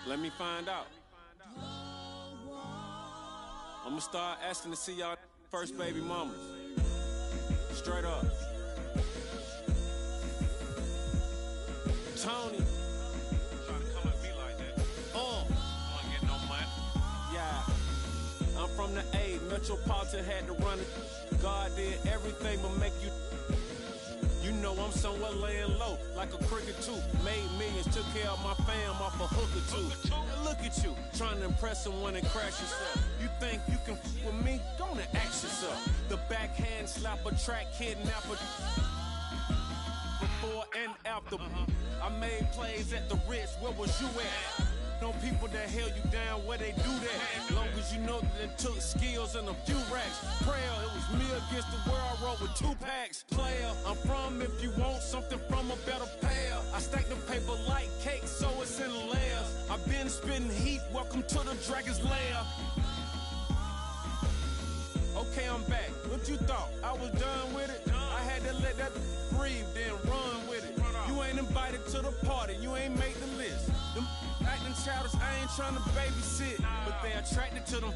Let me find out. I'ma start asking to see y'all first baby mamas. Straight up. Tony. Trying to come at me like that. Wanna get no money? Yeah. I'm from the A. Metropolitan had to run it. God did everything but make you. You know I'm somewhere laying low, like a cricket too. Made millions, took care of my fam off a hook or two. And look at you, trying to impress someone and crash yourself. You think you can f with me? Gonna ask yourself. The backhand slap a track kidnapper. Before and after. I made plays at the Ritz, where was you at? No people that held you down, where they do that. Long as you know that it took skills and a few racks. Prayer, it was me against the world, I wrote with 2 packs. Player, I'm from if you want something from a better pair. I stack the paper like cake, so it's in layers. I've been spitting heat, welcome to the Dragon's Lair. Okay, I'm back. What you thought? I was done with it? I had to let that breathe, then run with it. You ain't invited to the party, you ain't made the list. Them acting childish, I ain't trying to babysit, but they attracted to them.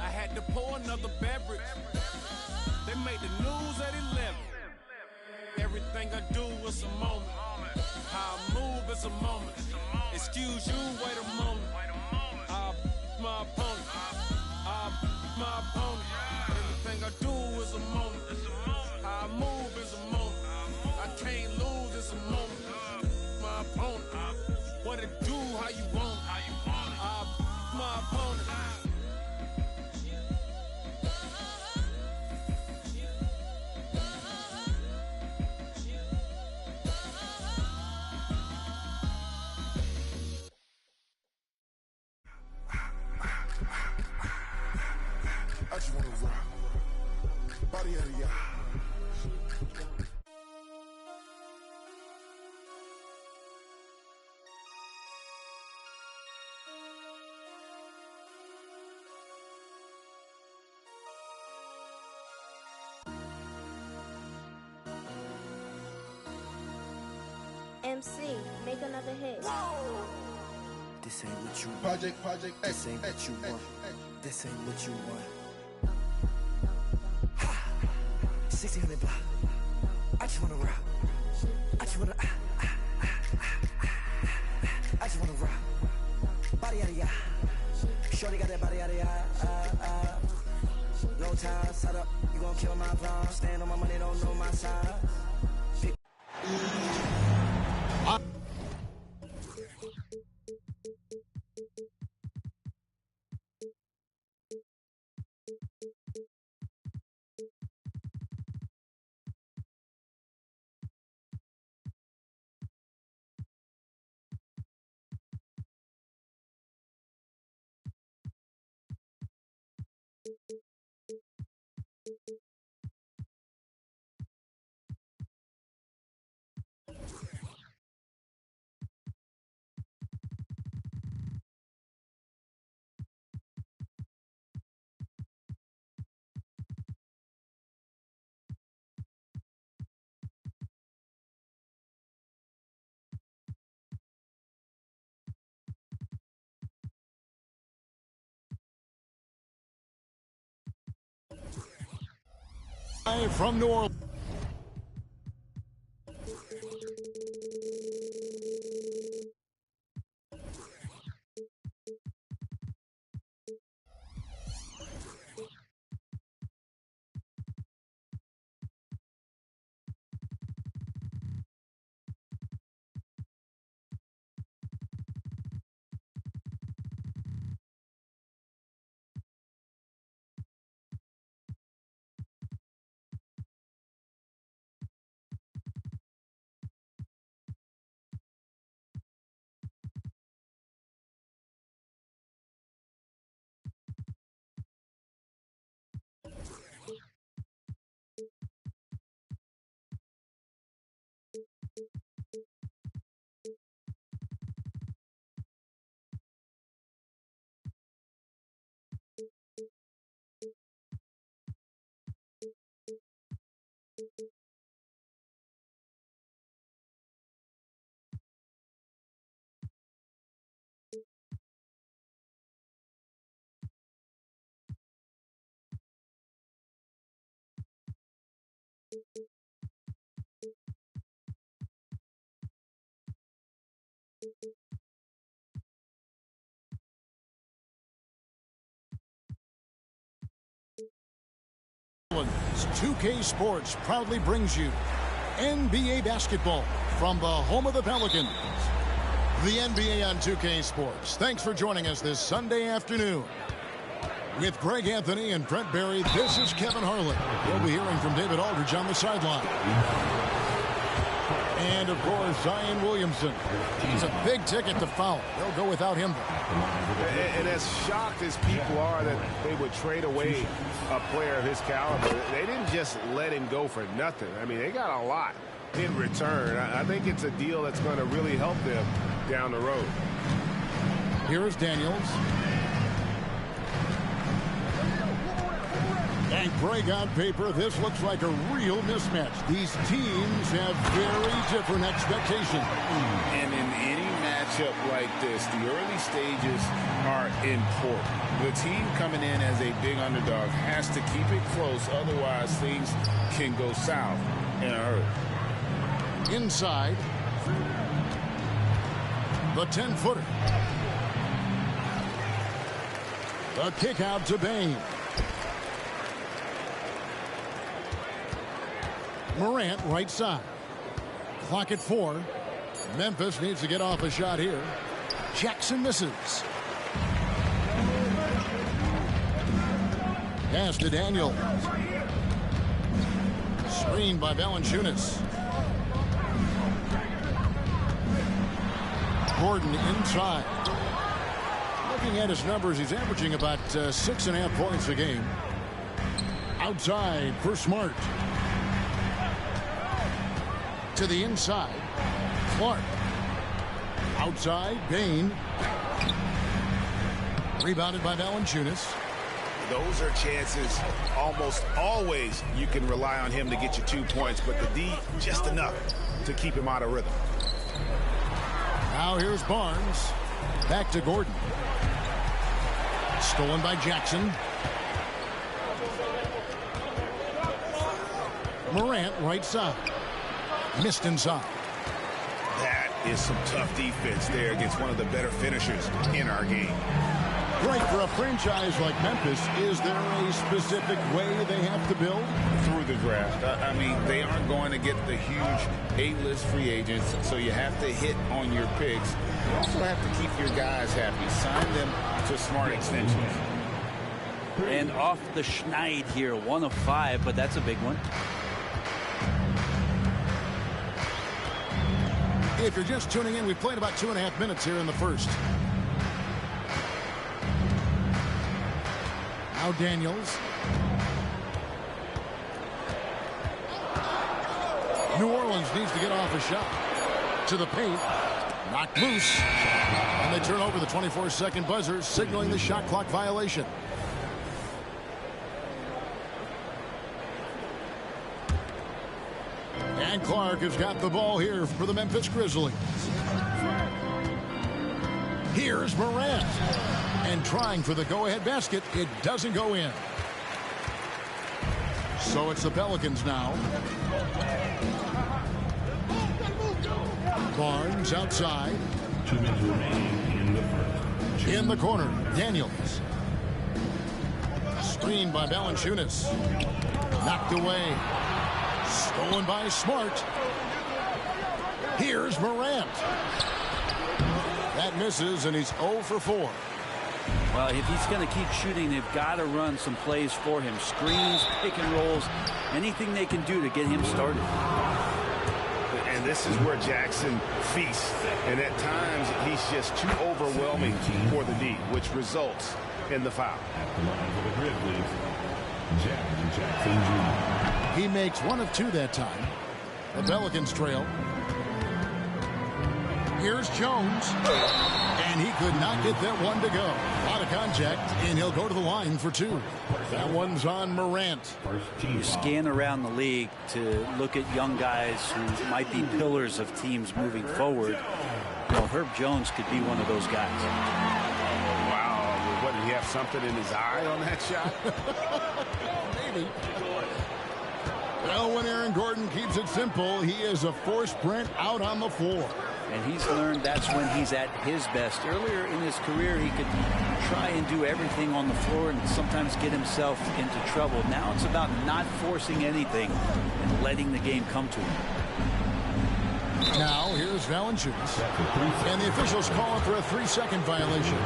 I had to pour another beverage. They made the news at 11. Everything I do is a moment. How I move is a moment. Excuse you, wait a moment. My opponent. My opponent. Everything I do is a moment. How I move is a moment. I can't lose, it's a moment. My opponent. What it do, how you want it. My opponent. I just wanna rock, body out of y'all. MC, make another hit. This ain't what you want. Project This ain't what you want. This ain't what you want. 1600 block. I just wanna rock. I just wanna. I just wanna rock. Body out of ya. Shorty got that body out of ya. Low time, set up. You gon' kill my vibe. Stand on my money, don't know my side. From New Orleans. 2K Sports proudly brings you NBA basketball from the home of the Pelicans. The NBA on 2K Sports. Thanks for joining us this Sunday afternoon. With Greg Anthony and Brent Barry, this is Kevin Harlan. We'll be hearing from David Aldridge on the sideline. And, of course, Zion Williamson. He's a big ticket to foul. They'll go without him. And as shocked as people are that they would trade away a player of his caliber, they didn't just let him go for nothing. I mean, they got a lot in return. I think it's a deal that's going to really help them down the road. Here's Daniels. And Greg, on paper, this looks like a real mismatch. These teams have very different expectations. And in any matchup like this, the early stages are important. The team coming in as a big underdog has to keep it close, otherwise things can go south in a hurry. Inside, the 10-footer. The kick out to Bane. Morant, right side. Clock at 4. Memphis needs to get off a shot here. Jackson misses. Pass to Daniels. Screened by Valanciunas. Gordon inside. Looking at his numbers, he's averaging about 6.5 points a game. Outside for Smart. To the inside. Clark. Outside, Bane. Rebounded by Valanciunas. Those are chances almost always you can rely on him to get you 2 points, but the D, just enough to keep him out of rhythm. Now here's Barnes. Back to Gordon. Stolen by Jackson. Morant, right side. Missed inside. That is some tough defense there against one of the better finishers in our game. Great for a franchise like Memphis. Is there a specific way they have to build? Through the draft. I mean, they aren't going to get the huge A-list free agents, so you have to hit on your picks. You also have to keep your guys happy. Sign them to smart extensions. And off the schneid here, 1 of 5, but that's a big one. If you're just tuning in, we've played about 2.5 minutes here in the first. Now Daniels. New Orleans needs to get off a shot. To the paint. Knocked loose. And they turn over the 24-second buzzer, signaling the shot clock violation. And Clark has got the ball here for the Memphis Grizzlies. Here's Morant. And trying for the go-ahead basket. It doesn't go in. So it's the Pelicans now. Barnes outside. 2 minutes remaining in the first. In the corner, Daniels. Screened by Valanciunas. Knocked away. Stolen by Smart. Here's Morant. That misses, and he's 0 for 4. Well, if he's going to keep shooting, they've got to run some plays for him. Screens, pick and rolls, anything they can do to get him started. And this is where Jackson feasts. And at times, he's just too overwhelming for the D, which results in the foul. At the line for the Grizzlies, Jackson Jr. He makes 1 of 2 that time. The Pelicans trail. Here's Jones. And he could not get that one to go. A lot of contact, and he'll go to the line for 2. That one's on Morant. You scan around the league to look at young guys who might be pillars of teams moving forward. You know, Herb Jones could be one of those guys. Wow. What, did he have something in his eye on that shot? Maybe. Well, when Aaron Gordon keeps it simple, he is a force Brent out on the floor. And he's learned that's when he's at his best. Earlier in his career, he could try and do everything on the floor and sometimes get himself into trouble. Now it's about not forcing anything and letting the game come to him. Now here's Valanciunas. And the officials call for a 3-second violation.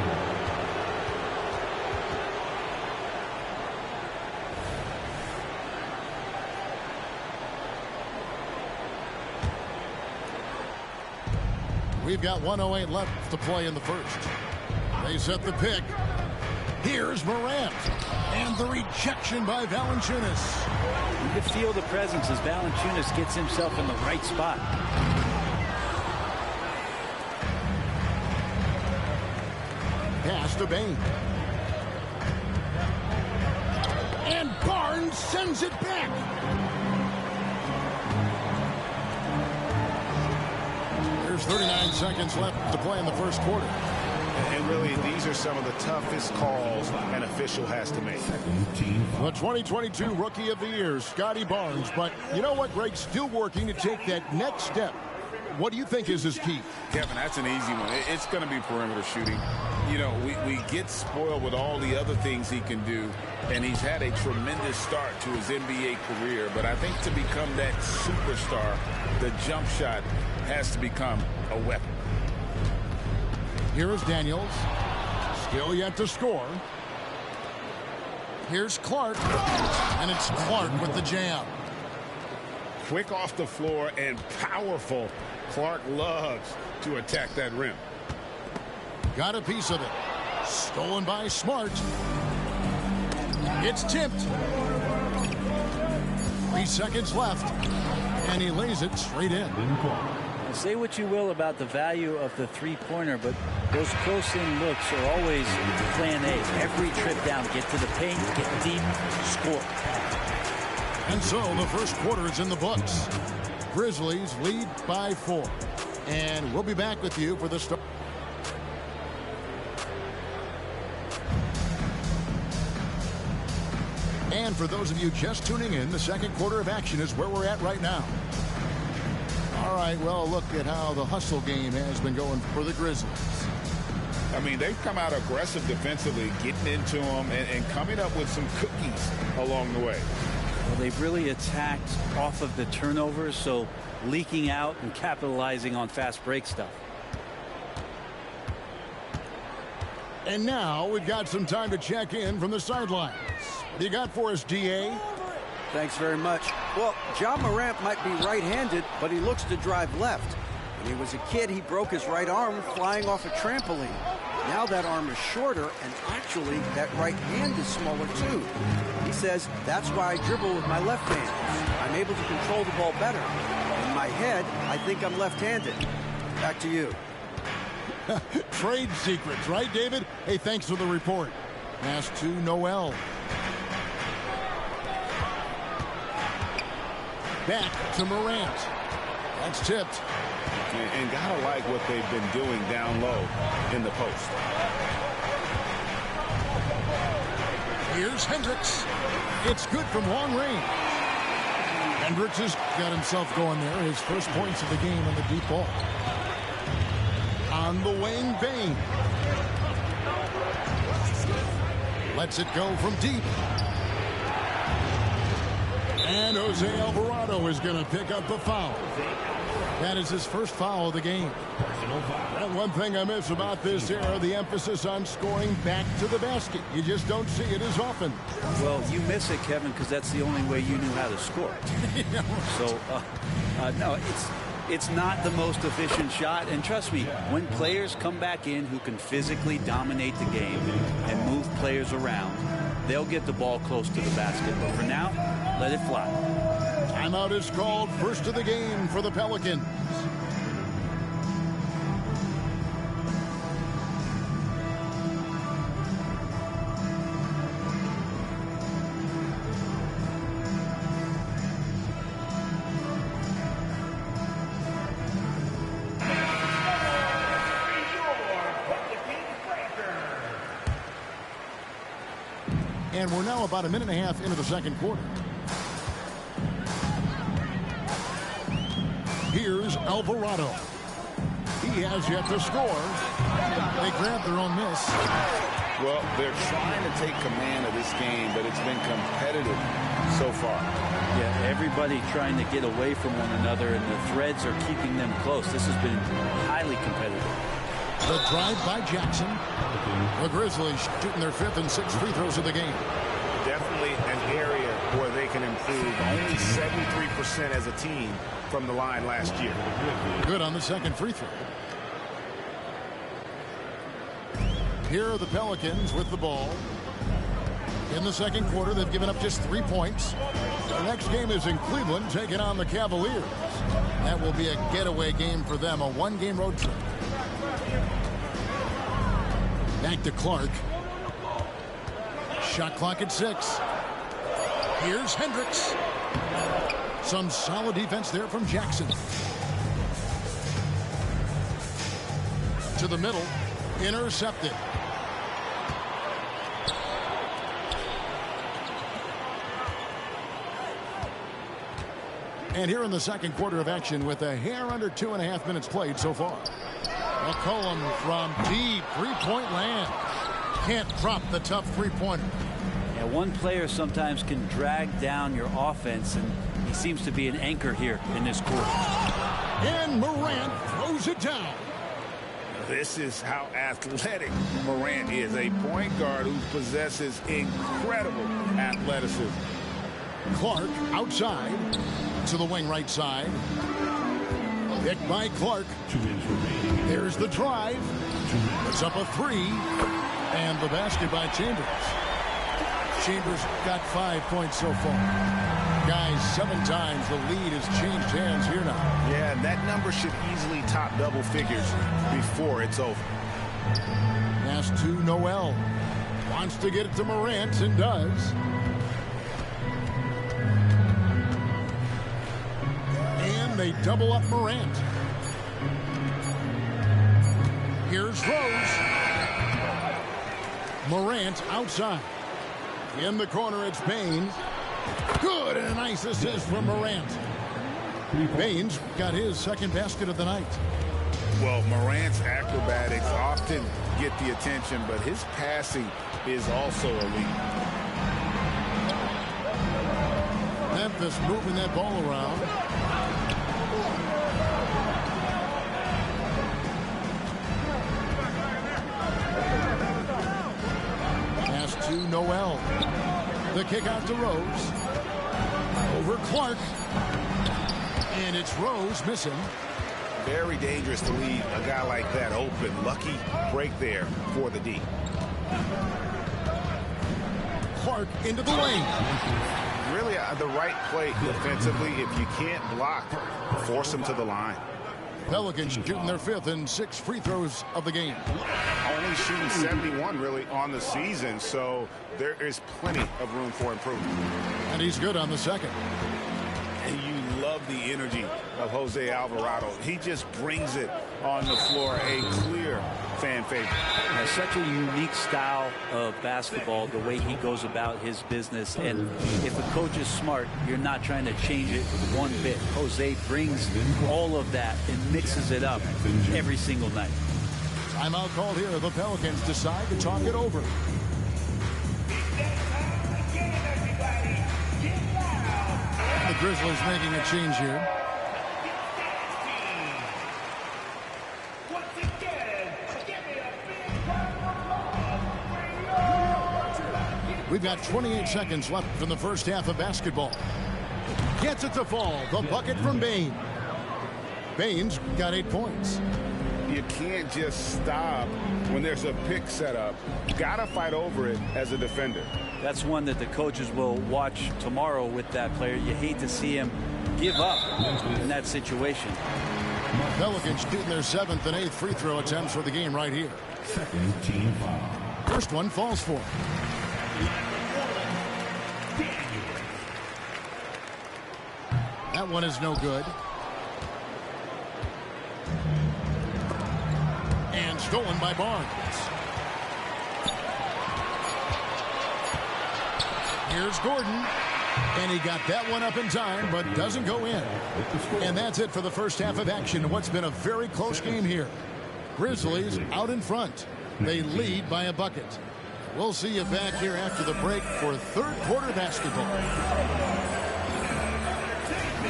We've got 1:08 left to play in the first. They set the pick. Here's Morant. And the rejection by Valanciunas. You can feel the presence as Valanciunas gets himself in the right spot. Pass to Bane. And Barnes sends it back. There's 39 seconds left to play in the first quarter. And really, these are some of the toughest calls an official has to make. The 2022 Rookie of the Year, Scotty Barnes. But you know what, Greg? Still working to take that next step. What do you think is his key? Kevin, that's an easy one. It's going to be perimeter shooting. You know, we get spoiled with all the other things he can do, and he's had a tremendous start to his NBA career. But I think to become that superstar, the jump shot has to become a weapon. Here is Daniels. Still yet to score. Here's Clark. And it's Clark with the jam. Quick off the floor and powerful. Clark loves to attack that rim. Got a piece of it. Stolen by Smart. It's tipped. 3 seconds left. And he lays it straight in. Say what you will about the value of the three-pointer, but those close-in looks are always plan A. Every trip down, get to the paint, get deep, score. And so the first quarter is in the books. Grizzlies lead by 4. And we'll be back with you for the start. And for those of you just tuning in, the second quarter of action is where we're at right now. All right, well, look at how the hustle game has been going for the Grizzlies. I mean, they've come out aggressive defensively, getting into them and coming up with some cookies along the way. Well, they've really attacked off of the turnovers, so leaking out and capitalizing on fast break stuff. And now we've got some time to check in from the sidelines. What do you got for us, DA? Thanks very much. Well, Ja Morant might be right-handed, but he looks to drive left. When he was a kid, he broke his right arm flying off a trampoline. Now that arm is shorter, and actually that right hand is smaller too. He says, that's why I dribble with my left hand. I'm able to control the ball better. In my head, I think I'm left-handed. Back to you. Trade secrets, right, David? Hey, thanks for the report. Pass to Noel. Back to Morant. That's tipped. And gotta like what they've been doing down low in the post. Here's Hendricks. It's good from long range. Hendricks has got himself going there. His first points of the game on the deep ball. On the wing, Bane. Lets it go from deep. And Jose Alvarado is going to pick up the foul. That is his first foul of the game. And one thing I miss about this era, the emphasis on scoring back to the basket. You just don't see it as often. Well, you miss it, Kevin, because that's the only way you knew how to score. So, no, it's not the most efficient shot. And trust me, when players come back in who can physically dominate the game and move players around, they'll get the ball close to the basket. But for now, let it fly. Timeout is called, first of the game for the Pelicans. And we're now about a minute and a half into the second quarter. Here's Alvarado. He has yet to score. They grabbed their own miss. Well, they're trying to take command of this game, but it's been competitive so far. Yeah, everybody trying to get away from one another, and the threads are keeping them close. This has been highly competitive. The drive by Jackson. The Grizzlies shooting their 5th and 6th free throws of the game. Definitely an area where they can improve. Only 73% as a team from the line last year. Good on the second free throw. Here are the Pelicans with the ball. In the second quarter, they've given up just 3 points. The next game is in Cleveland, taking on the Cavaliers. That will be a getaway game for them, a one-game road trip. Back to Clark. Shot clock at 6. Here's Hendricks. Some solid defense there from Jackson. To the middle. Intercepted. And here in the second quarter of action with a hair under 2.5 minutes played so far. McCollum from deep three-point land. Can't drop the tough three-pointer. Yeah, one player sometimes can drag down your offense, and he seems to be an anchor here in this quarter. And Morant throws it down. This is how athletic Morant is, a point guard who possesses incredible athleticism. Clark outside to the wing right side. Picked by Clark. There's the drive. It's up a 3. And the basket by Chambers. Chambers got 5 points so far. Guys, 7 times the lead has changed hands here now. Yeah, and that number should easily top double figures before it's over. Pass to Noel. Wants to get it to Morant and does. And they double up Morant. Here's Rose. Morant outside. In the corner, it's Baines. Good, and a nice assist from Morant. Baines got his second basket of the night. Well, Morant's acrobatics often get the attention, but his passing is also elite. Memphis moving that ball around. Pass to Noel. The kick out to Rose. Over Clark. And it's Rose missing. Very dangerous to leave a guy like that open. Lucky break there for the D. Clark into the lane. Really the right play defensively. If you can't block, force him to the line. Pelicans shooting their 5th and 6th free throws of the game. Only shooting 71 really on the season, so there is plenty of room for improvement. And he's good on the second. And you love the energy of Jose Alvarado. He just brings it on the floor, a clear fan favorite. Has such a unique style of basketball, the way he goes about his business. And if a coach is smart, you're not trying to change it one bit. Jose brings all of that and mixes it up every single night. Timeout called here. The Pelicans decide to talk it over. The Grizzlies making a change here. We've got 28 seconds left in the first half of basketball. Gets it to fall. The bucket from Baines. Baines got 8 points. You can't just stop when there's a pick set up. Gotta fight over it as a defender. That's one that the coaches will watch tomorrow with that player. You hate to see him give up in that situation. Pelicans shooting their 7th and 8th free throw attempts for the game right here. Second team foul. First one falls for. That one is no good. And stolen by Barnes. Here's Gordon. And he got that one up in time, but doesn't go in. And that's it for the first half of action. What's been a very close game here. Grizzlies out in front. They lead by a bucket. We'll see you back here after the break for third quarter basketball.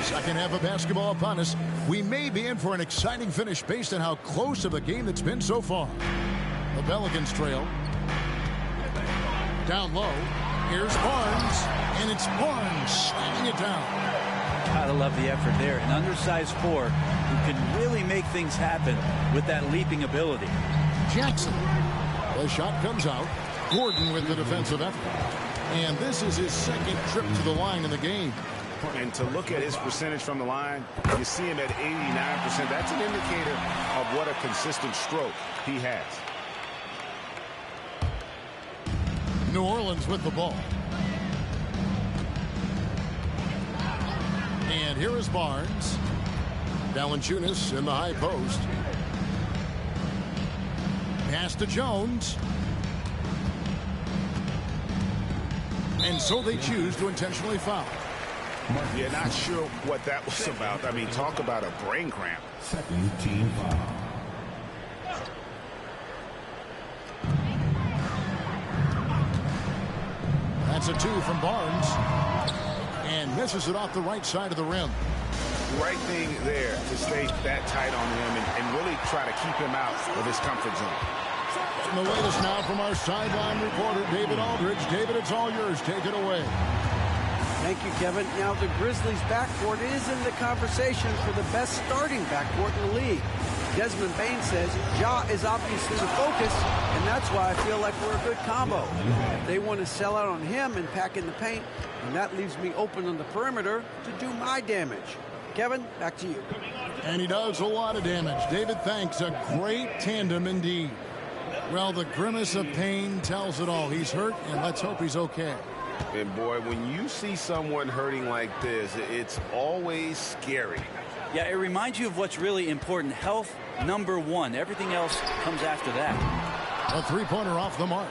Second half of basketball upon us. We may be in for an exciting finish based on how close of a game it's been so far. The Pelicans trail. Down low. Here's Barnes. And it's Barnes slamming it down. Gotta love the effort there. An undersized four who can really make things happen with that leaping ability. Jackson. The shot comes out. Gordon with the defensive effort. And this is his second trip to the line in the game. And to look at his percentage from the line, you see him at 89%. That's an indicator of what a consistent stroke he has. New Orleans with the ball. And here is Barnes. Valanciunas in the high post. Pass to Jones. And so they choose to intentionally foul. Yeah, not sure what that was about. I mean, talk about a brain cramp. Second team foul. That's a two from Barnes. And misses it off the right side of the rim. Right thing there to stay that tight on him and really try to keep him out of his comfort zone. And the latest now from our sideline reporter, David Aldridge. David, it's all yours. Take it away. Thank you, Kevin. Now, the Grizzlies' backcourt is in the conversation for the best starting backcourt in the league. Desmond Bain says Ja is obviously the focus, and that's why I feel like we're a good combo. They want to sell out on him and pack in the paint, and that leaves me open on the perimeter to do my damage. Kevin, back to you. And he does a lot of damage. David, thanks. A great tandem indeed. Well, the grimace of pain tells it all. He's hurt, and let's hope he's okay. And boy, when you see someone hurting like this, it's always scary. Yeah, it reminds you of what's really important. Health, number one. Everything else comes after that. A three-pointer off the mark.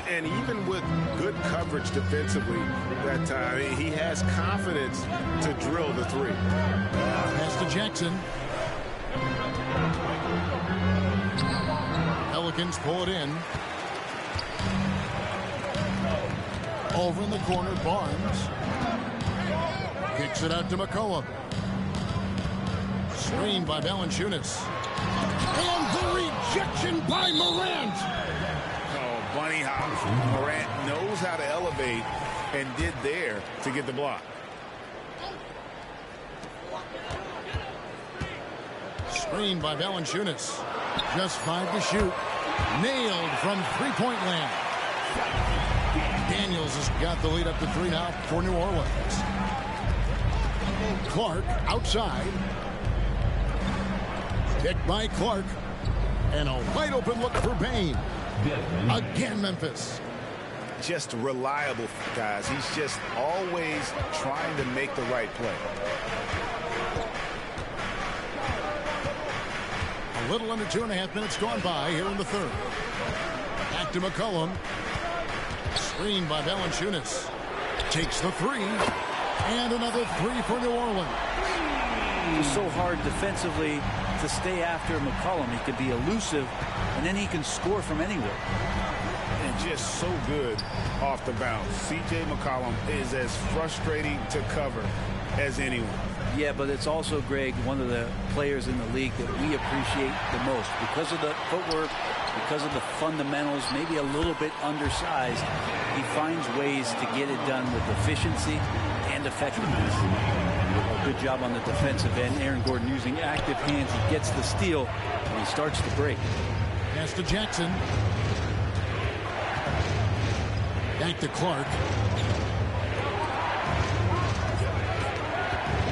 And even with good coverage defensively that time, he has confidence to drill the three. Pass to Jackson. Pelicans pull it in. Over in the corner, Barnes. Kicks it out to McCollum. Screened by Valanciunas. And the rejection by Morant. Oh, bunny hop. Morant knows how to elevate and did there to get the block. Screened by Valanciunas. Just 5 to shoot. Nailed from three-point land. Daniels has got the lead up to 3 now for New Orleans. Clark outside. Picked by Clark. And a wide open look for Bain. Again, Memphis. Just reliable, guys. He's just always trying to make the right play. A little under 2.5 minutes gone by here in the third. Back to McCollum. Screened by Valanciunas. Takes the three. And another three for New Orleans. It's so hard defensively to stay after McCollum. He can be elusive, and then he can score from anywhere. And just so good off the bounce. C.J. McCollum is as frustrating to cover as anyone. Yeah, but it's also, Greg, one of the players in the league that we appreciate the most. Because of the footwork, because of the fundamentals, maybe a little bit undersized, he finds ways to get it done with efficiency and effectiveness. Good job on the defensive end. Aaron Gordon using active hands. He gets the steal, and he starts to break. Pass to Jackson. Back to Clark.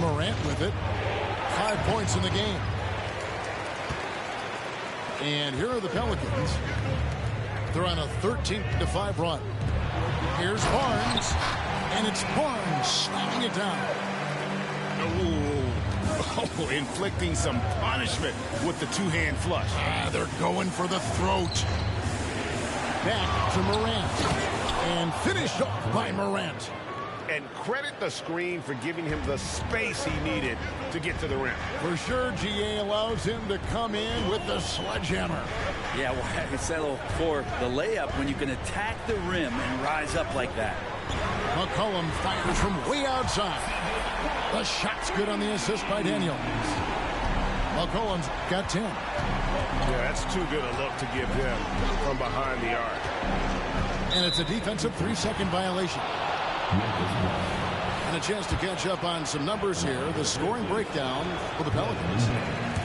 Morant with it. 5 points in the game. And here are the Pelicans. They're on a 13-5 run. Here's Barnes. And it's Barnes slamming it down. Oh, inflicting some punishment with the two-hand flush. They're going for the throat. Back to Morant. And finished off by Morant. And credit the screen for giving him the space he needed to get to the rim. For sure, GA allows him to come in with the sledgehammer. Yeah, why settle for the layup when you can attack the rim and rise up like that? McCollum fires from way outside. The shot's good on the assist by Daniels. McCollum's got 10. Yeah, that's too good a look to give him from behind the arc. And it's a defensive 3-second violation. And a chance to catch up on some numbers here. The scoring breakdown for the Pelicans.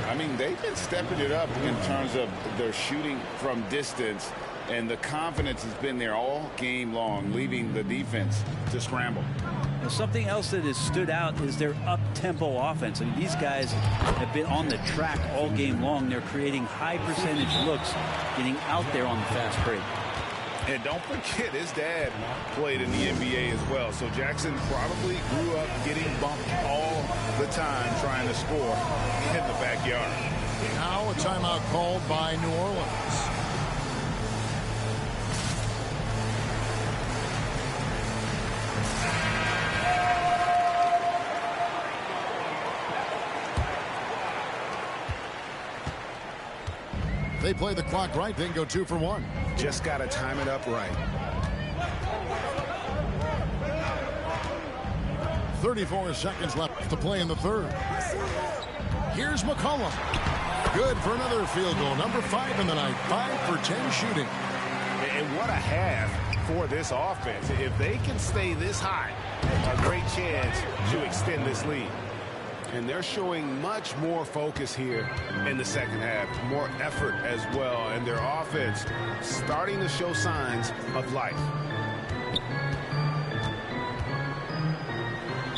I mean, they've been stepping it up in terms of their shooting from distance, and the confidence has been there all game long, leaving the defense to scramble. Well, something else that has stood out is their up-tempo offense. I mean, these guys have been on the track all game long. They're creating high-percentage looks, getting out there on the fast break. And don't forget, his dad played in the NBA as well. So Jackson probably grew up getting bumped all the time trying to score in the backyard. Now a timeout called by New Orleans. They play the clock right, then go 2 for 1. Just got to time it up right. 34 seconds left to play in the third. Here's McCollum. Good for another field goal. Number 5 in the night. 5 for 10 shooting. And what a half for this offense. If they can stay this high, a great chance to extend this lead. And they're showing much more focus here in the second half. More effort as well. And their offense starting to show signs of life.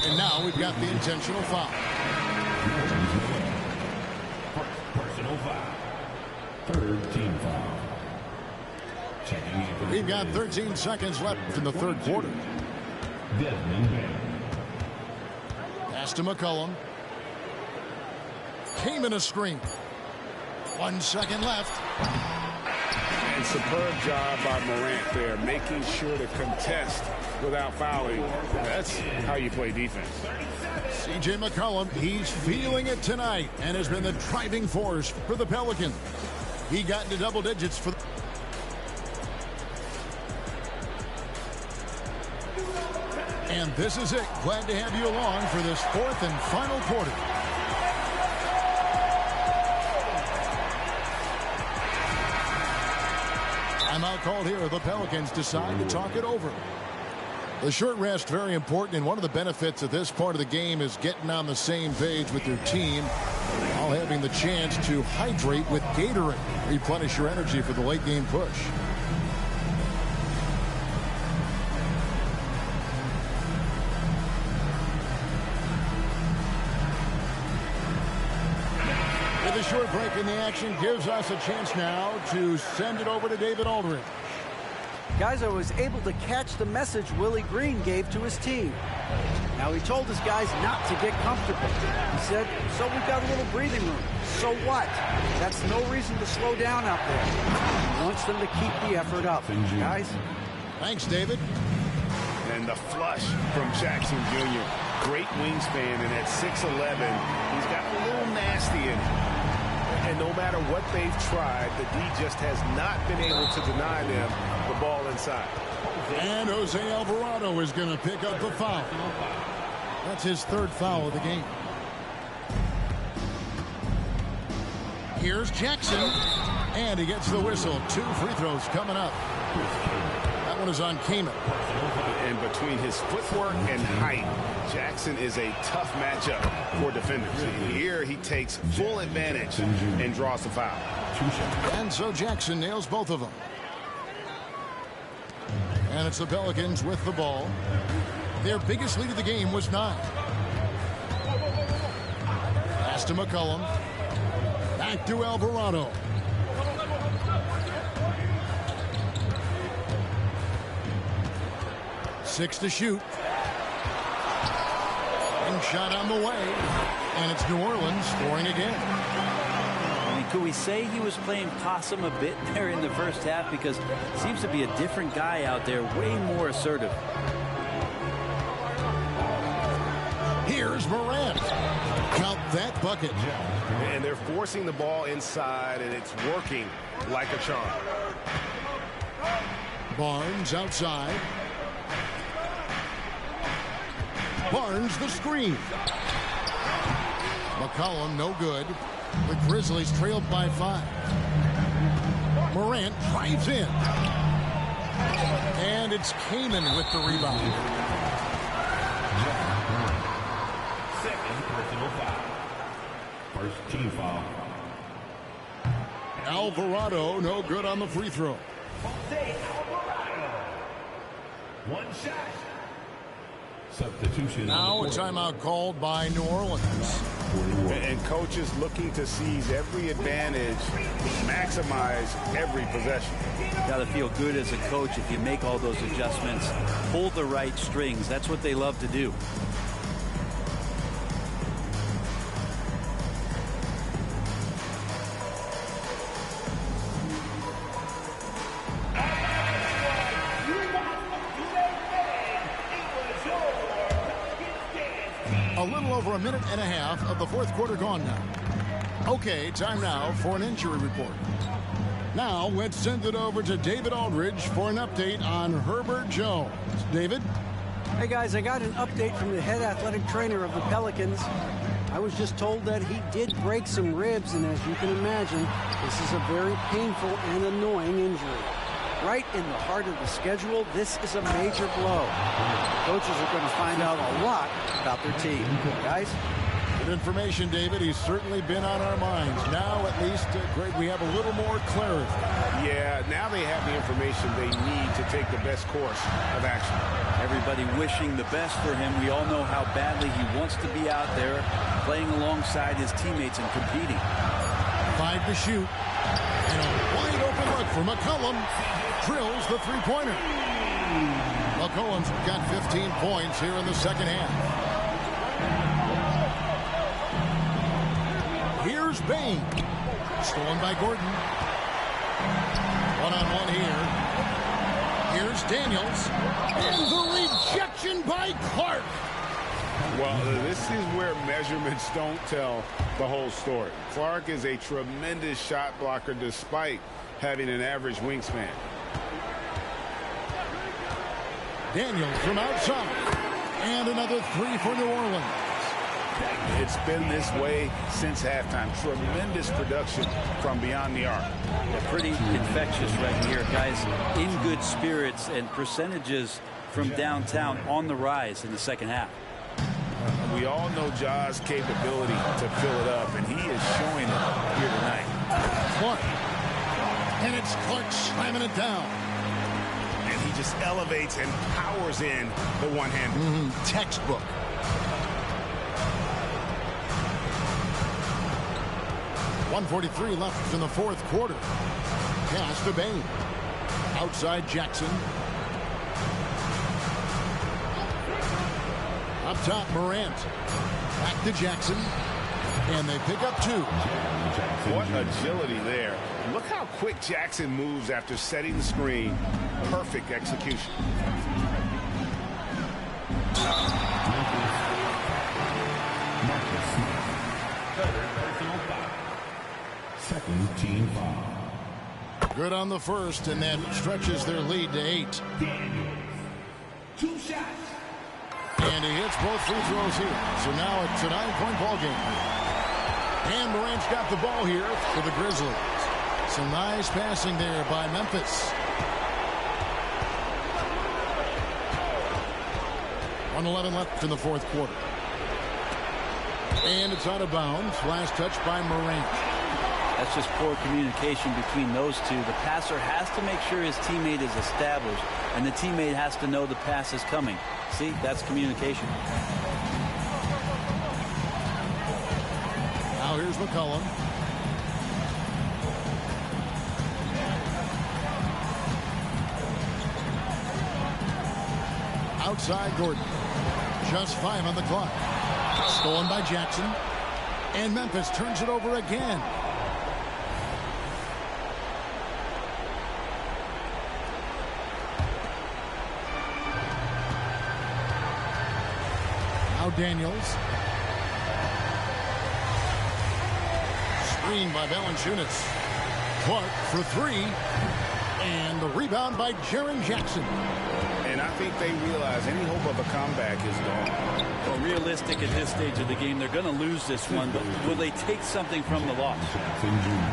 And now we've got the intentional foul. Personal foul. Third team foul. We've got 13 seconds left in the third quarter. Pass to McCollum. Came in a screen. 1 second left. And superb job by Morant there, making sure to contest without fouling. That's how you play defense. C.J. McCollum, he's feeling it tonight and has been the driving force for the Pelicans. He got into double digits for... And this is it. Glad to have you along for this fourth and final quarter. Timeout called here. The Pelicans decide to talk it over. The short rest, very important, and one of the benefits of this part of the game is getting on the same page with your team while having the chance to hydrate with Gatorade. Replenish your energy for the late game push. The short break in the action gives us a chance now to send it over to David Aldridge. Guys, I was able to catch the message Willie Green gave to his team. Now, he told his guys not to get comfortable. He said, so we've got a little breathing room. So what? That's no reason to slow down out there. He wants them to keep the effort up. Guys? Thanks, David. And the flush from Jackson Jr. Great wingspan, and at 6'11", he's got a little nasty in him. And no matter what they've tried, the D just has not been able to deny them the ball inside. And Jose Alvarado is going to pick up the foul. That's his third foul of the game. Here's Jackson. And he gets the whistle. 2 free throws coming up. That one is on Kamen. And between his footwork and height, Jackson is a tough matchup for defenders. Here he takes full advantage and draws the foul. And so Jackson nails both of them. And it's the Pelicans with the ball. Their biggest lead of the game was 9. Pass to McCollum. Back to Alvarado. Six to shoot. And shot on the way. And it's New Orleans scoring again. I mean, could we say he was playing possum a bit there in the first half? Because it seems to be a different guy out there, way more assertive. Here's Morant. Count that bucket. And they're forcing the ball inside, and it's working like a charm. Barnes outside. Barnes the screen. McCollum no good. The Grizzlies trailed by 5. Morant drives in. And it's Kaman with the rebound. Second personal foul. First team foul. Alvarado no good on the free throw. Jose Alvarado. One shot. Substitution. Now a timeout called by New Orleans. And coaches looking to seize every advantage, maximize every possession. Got to feel good as a coach if you make all those adjustments, pull the right strings. That's what they love to do. A little over a minute and a half of the fourth quarter gone now. Okay, time now for an injury report. Now let's send it over to David Aldridge for an update on Herbert Jones. David? Hey guys, I got an update from the head athletic trainer of the Pelicans. I was just told that he did break some ribs, and as you can imagine, this is a very painful and annoying injury. Right in the heart of the schedule, this is a major blow. Coaches are going to find out a lot about their team. Guys? Good information, David. He's certainly been on our minds. Now, at least, Greg, we have a little more clarity. Yeah, now they have the information they need to take the best course of action. Everybody wishing the best for him. We all know how badly he wants to be out there playing alongside his teammates and competing. 5 to shoot. And a wide open look for McCollum. Drills the three-pointer. McCollum's got 15 points here in the second half. Here's Bain. Stolen by Gordon. One-on-one here. Here's Daniels. And the rejection by Clark. Well, this is where measurements don't tell the whole story. Clark is a tremendous shot blocker despite having an average wingspan. Daniels from outside. And another 3 for New Orleans. It's been this way since halftime. Tremendous production from beyond the arc. They're pretty infectious right here, guys. In good spirits and percentages from downtown on the rise in the second half. We all know Ja's capability to fill it up, and he is showing it here tonight. Clark. And it's Clark slamming it down. And he just elevates and powers in the one-hander. Textbook. .143 left in the fourth quarter. Pass to Bain. Outside Jackson. Up top, Morant. Back to Jackson. And they pick up 2. What agility there. Look how quick Jackson moves after setting the screen. Perfect execution. Second team foul. Good on the first, and that stretches their lead to 8. Daniels. 2 shots. And he hits both free throws here. So now it's a 9-point ball game. And Morant's got the ball here for the Grizzlies. Some nice passing there by Memphis. 1:11 left in the fourth quarter. And it's out of bounds. Last touch by Morant. That's just poor communication between those two. The passer has to make sure his teammate is established, and the teammate has to know the pass is coming. See, that's communication. Now here's McCollum. Outside Gordon. Just 5 on the clock. Stolen by Jackson. And Memphis turns it over again. Now Daniels. Screen by Valanciunas. Clark for three. And the rebound by Jaren Jackson. And I think they realize any hope of a comeback is gone. Well, realistic at this stage of the game, they're going to lose this one, but will they take something from the loss?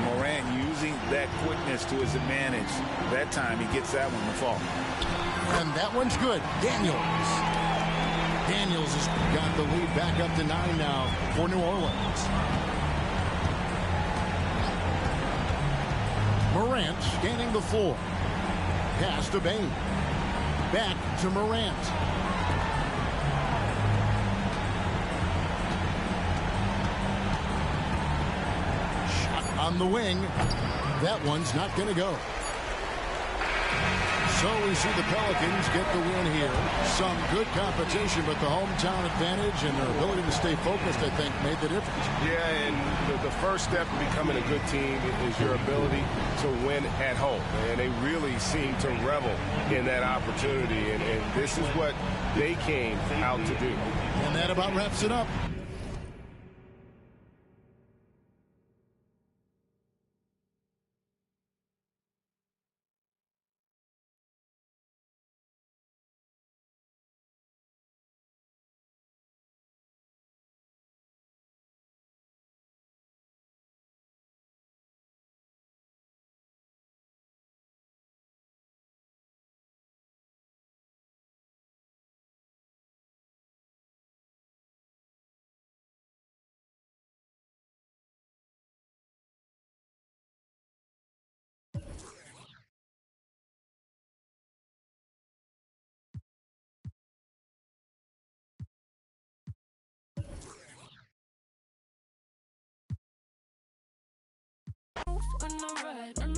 Morant using that quickness to his advantage. That time he gets that one to fall. And that one's good. Daniels. Daniels has got the lead back up to 9 now for New Orleans. Morant scanning the floor. Pass to Bane. Back to Morant. Shot on the wing. That one's not going to go. So we see the Pelicans get the win here. Some good competition, but the hometown advantage and their ability to stay focused, I think, made the difference. Yeah, and the first step in becoming a good team is your ability to win at home. And they really seem to revel in that opportunity. And this is what they came out to do. And that about wraps it up. When I ride,